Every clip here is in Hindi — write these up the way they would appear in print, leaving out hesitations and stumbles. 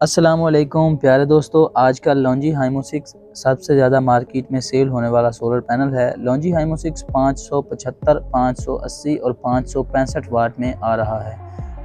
अस्सलामुअलैकुम प्यारे दोस्तों, आजकल लॉन्जी हाइमो 6 सबसे ज़्यादा मार्केट में सेल होने वाला सोलर पैनल है। लॉन्जी हाइमो 6 575, 580 और 565 वाट में आ रहा है।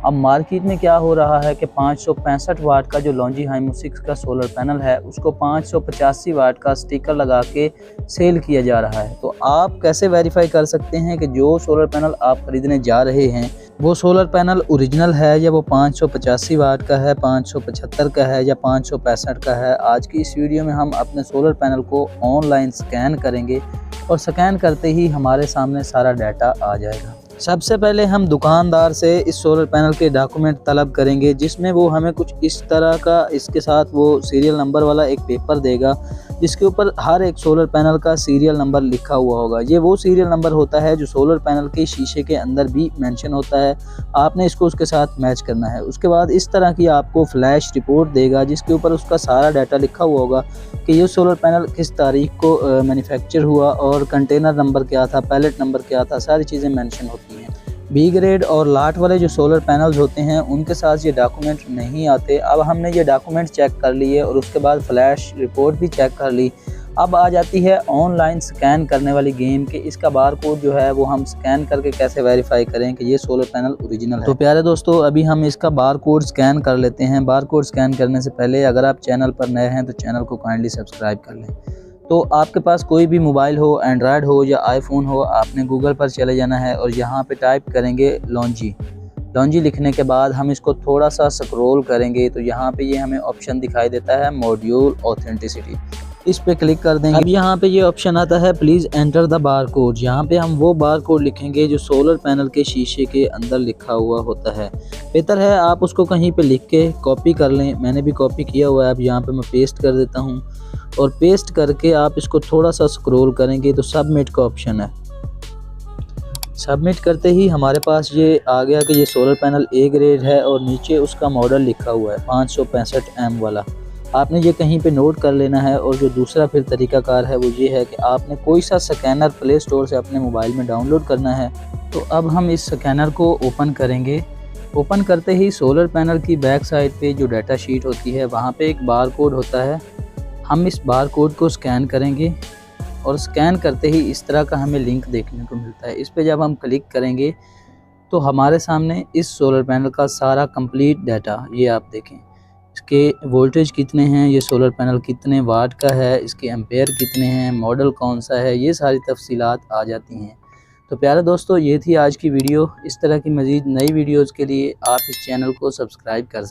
अब मार्केट में क्या हो रहा है कि 565 वाट का जो लॉन्जी हाइमो 6 का सोलर पैनल है उसको 585 वाट का स्टिकर लगा के सेल किया जा रहा है। तो आप कैसे वेरीफाई कर सकते हैं कि जो सोलर पैनल आप ख़रीदने जा रहे हैं वो सोलर पैनल ओरिजिनल है या वो 585 वाट का है, 575 का है या 565 का है। आज की इस वीडियो में हम अपने सोलर पैनल को ऑनलाइन स्कैन करेंगे और स्कैन करते ही हमारे सामने सारा डाटा आ जाएगा। सबसे पहले हम दुकानदार से इस सोलर पैनल के डॉक्यूमेंट तलब करेंगे, जिसमें वो हमें कुछ इस तरह का इसके साथ वो सीरियल नंबर वाला एक पेपर देगा जिसके ऊपर हर एक सोलर पैनल का सीरियल नंबर लिखा हुआ होगा। ये वो सीरियल नंबर होता है जो सोलर पैनल के शीशे के अंदर भी मेंशन होता है। आपने इसको उसके साथ मैच करना है। उसके बाद इस तरह की आपको फ्लैश रिपोर्ट देगा जिसके ऊपर उसका सारा डाटा लिखा हुआ होगा कि ये सोलर पैनल किस तारीख को मैन्युफैक्चर हुआ और कंटेनर नंबर क्या था, पैलेट नंबर क्या था, सारी चीज़ें मेंशन होती हैं। बी ग्रेड और लाट वाले जो सोलर पैनल्स होते हैं उनके साथ ये डॉक्यूमेंट नहीं आते। अब हमने ये डॉक्यूमेंट चेक कर लिए और उसके बाद फ्लैश रिपोर्ट भी चेक कर ली। अब आ जाती है ऑनलाइन स्कैन करने वाली गेम कि इसका बार कोड जो है वो हम स्कैन करके कैसे वेरीफाई करें कि ये सोलर पैनल ओरिजिनल है। तो प्यारे दोस्तों, अभी हम इसका बार कोड स्कैन कर लेते हैं। बार कोड स्कैन करने से पहले अगर आप चैनल पर नए हैं तो चैनल को काइंडली सब्सक्राइब कर लें। तो आपके पास कोई भी मोबाइल हो, एंड्रॉयड हो या आईफोन हो, आपने गूगल पर चले जाना है और यहाँ पे टाइप करेंगे लॉन्जी लिखने के बाद हम इसको थोड़ा सा स्क्रॉल करेंगे तो यहाँ पे ये हमें ऑप्शन दिखाई देता है मॉड्यूल ऑथेंटिसिटी। इस पे क्लिक कर देंगे। अब यहाँ पे ये ऑप्शन आता है please enter the bar code. यहाँ पे हम वो बार कोड लिखेंगे जो सोलर पैनल के शीशे के अंदर लिखा हुआ होता है। बेहतर है आप उसको कहीं पे लिख के कॉपी कर लें। मैंने भी कॉपी किया हुआ है। अब यहाँ पे मैं पेस्ट कर देता हूँ और पेस्ट करके आप इसको थोड़ा सा स्क्रॉल करेंगे तो सबमिट का ऑप्शन है। सबमिट करते ही हमारे पास ये आ गया कि ये सोलर पैनल ए ग्रेड है और नीचे उसका मॉडल लिखा हुआ है 565M वाला। आपने ये कहीं पे नोट कर लेना है। और जो दूसरा फिर तरीकाकार है वो ये है कि आपने कोई सा स्कैनर प्ले स्टोर से अपने मोबाइल में डाउनलोड करना है। तो अब हम इस स्कैनर को ओपन करेंगे। ओपन करते ही सोलर पैनल की बैक साइड पे जो डाटा शीट होती है वहाँ पे एक बार कोड होता है। हम इस बार कोड को स्कैन करेंगे और स्कैन करते ही इस तरह का हमें लिंक देखने को मिलता है। इस पे जब हम क्लिक करेंगे तो हमारे सामने इस सोलर पैनल का सारा कंप्लीट डाटा, ये आप देखें, इसके वोल्टेज कितने हैं, ये सोलर पैनल कितने वाट का है, इसके एम्पेयर कितने हैं, मॉडल कौन सा है, ये सारी तफसीलात आ जाती हैं। तो प्यारे दोस्तों, ये थी आज की वीडियो। इस तरह की मज़ीद नई वीडियोज़ के लिए आप इस चैनल को सब्सक्राइब कर सकते हैं।